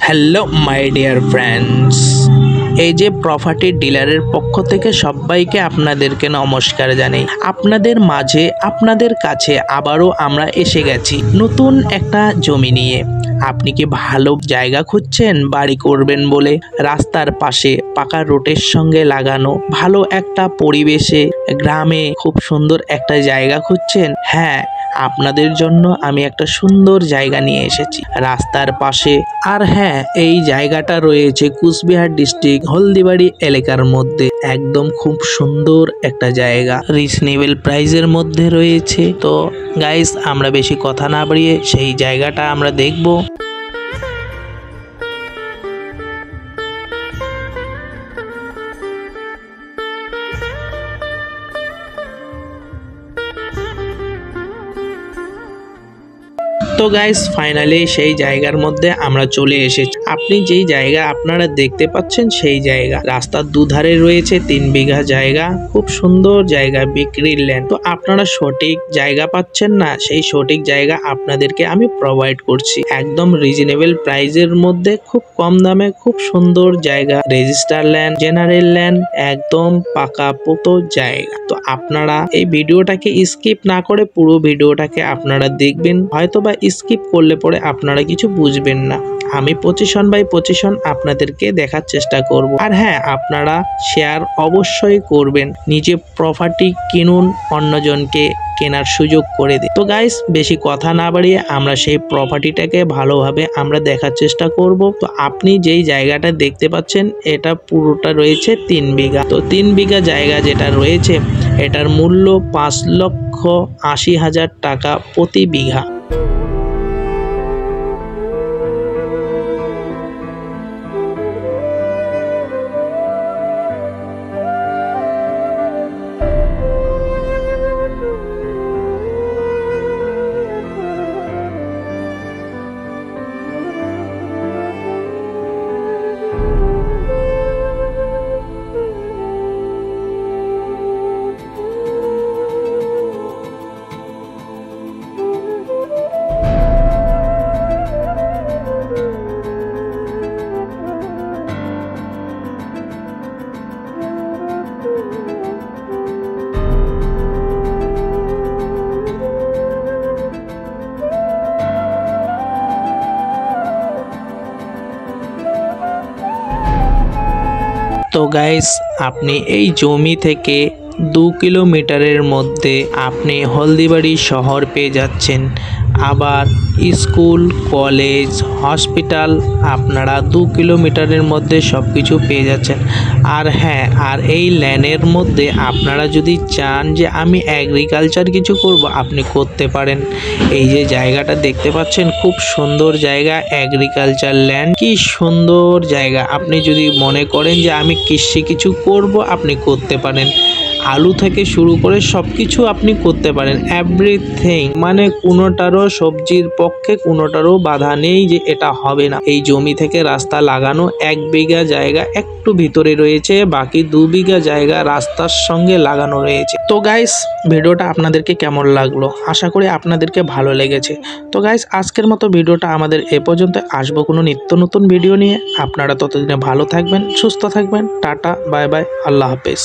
Hello my dear friends, এই যে property ডিলারের পক্ষ থেকে সবাইকে আপনাদেরকে নমস্কার জানাই। আপনাদের মাঝে আপনাদের কাছে আবারও আমরা এসে গেছি নতুন একটা জমি নিয়ে। আপনি কি ভালো জায়গা খুঁজছেন বাড়ি করবেন বলে? রাস্তার পাশে পাকা রোডের সঙ্গে লাগানো ভালো একটা পরিবেশে গ্রামে খুব সুন্দর একটা জায়গা খুঁজছেন? হ্যাঁ, আপনাদের জন্য আমি একটা সুন্দর জায়গা নিয়ে এসেছি রাস্তার পাশে। আর হ্যাঁ, এই জায়গাটা রয়েছে কুচবিহার ডিস্ট্রিক্ট হলদিবাড়ি এলাকার মধ্যে। একদম খুব সুন্দর একটা জায়গা, রিজনেবল প্রাইসের মধ্যে রয়েছে। তো গাইস, আমরা বেশি কথা না বাড়িয়ে সেই জায়গাটা আমরা দেখব। তো গাইস, ফাইনালি সেই জায়গার মধ্যে আমরা চলে এসেছি। আপনি যেই জায়গা আপনারা দেখতে পাচ্ছেন সেই জায়গা, রাস্তার দুধারে রয়েছে 3 বিঘা জায়গা, খুব সুন্দর জায়গা, বিক্রির ল্যান্ড। তো আপনারা সঠিক জায়গা পাচ্ছেন না, সেই সঠিক জায়গা আপনাদেরকে আমি প্রোভাইড করছি একদম রিজনেবল প্রাইসের মধ্যে, খুব কম দামে, খুব সুন্দর জায়গা, রেজিস্টার ল্যান্ড, জেনারেল ল্যান্ড, একদম পাকা পোতো জায়গা। তো আপনারা এই ভিডিওটাকে স্কিপ না করে পুরো ভিডিওটাকে আপনারা দেখবেন। হয়তোবা স্কিপ করলে পরে আপনারা কিছু বুঝবেন না। আমি পজিশন বাই পজিশন আপনাদেরকে দেখার চেষ্টা করব। আর হ্যাঁ, আপনারা শেয়ার অবশ্যই করবেন, নিজে প্রপার্টি কিনুন, অন্যজনকে কেনার সুযোগ করে দিন। তো গাইস, বেশি কথা না বাড়িয়ে আমরা সেই প্রপার্টিটাকে ভালোভাবে আমরা দেখার চেষ্টা করব। তো আপনি যেই জায়গাটা দেখতে পাচ্ছেন এটা পুরোটা রয়েছে 3 বিঘা। তো 3 বিঘা জায়গা যেটা রয়েছে এটার মূল্য 5,80,000 টাকা প্রতি বিঘা। তো গাইস, আপনি এই জমি থেকে 2 কিলোমিটারের মধ্যে আপনি হলদিবাড়ি শহর পেয়ে যাচ্ছেন। আবার স্কুল, কলেজ, হসপিটাল আপনারা 2 কিলোমিটারের মধ্যে সব কিছু পেয়ে যাচ্ছেন। আর হ্যাঁ, আর এই ল্যান্ডের মধ্যে আপনারা যদি চান যে আমি এগ্রিকালচার কিছু করব, আপনি করতে পারেন। এই যে জায়গাটা দেখতে পাচ্ছেন, খুব সুন্দর জায়গা, এগ্রিকালচার ল্যান্ড, কি সুন্দর জায়গা। আপনি যদি মনে করেন যে আমি কৃষি কিছু করব, আপনি করতে পারেন। আলু থেকে শুরু করে সবকিছু আপনি করতে পারেন, এভরিথিং। মানে কোনোটারও সবজির পক্ষে কোনোটারও বাধা নেই যে এটা হবে না। এই জমি থেকে রাস্তা লাগানো 1 বিঘা জায়গা একটু ভিতরে রয়েছে, বাকি 2 বিঘা জায়গা রাস্তার সঙ্গে লাগানো রয়েছে। তো গাইস, ভিডিওটা আপনাদেরকে কেমন লাগলো? আশা করি আপনাদেরকে ভালো লেগেছে। তো গাইস, আজকের মতো ভিডিওটা আমাদের এ পর্যন্ত। আসবো কোনো নিত্য নতুন ভিডিও নিয়ে। আপনারা ততদিনে ভালো থাকবেন, সুস্থ থাকবেন। টাটা, বাই বাই, আল্লাহ হাফেজ।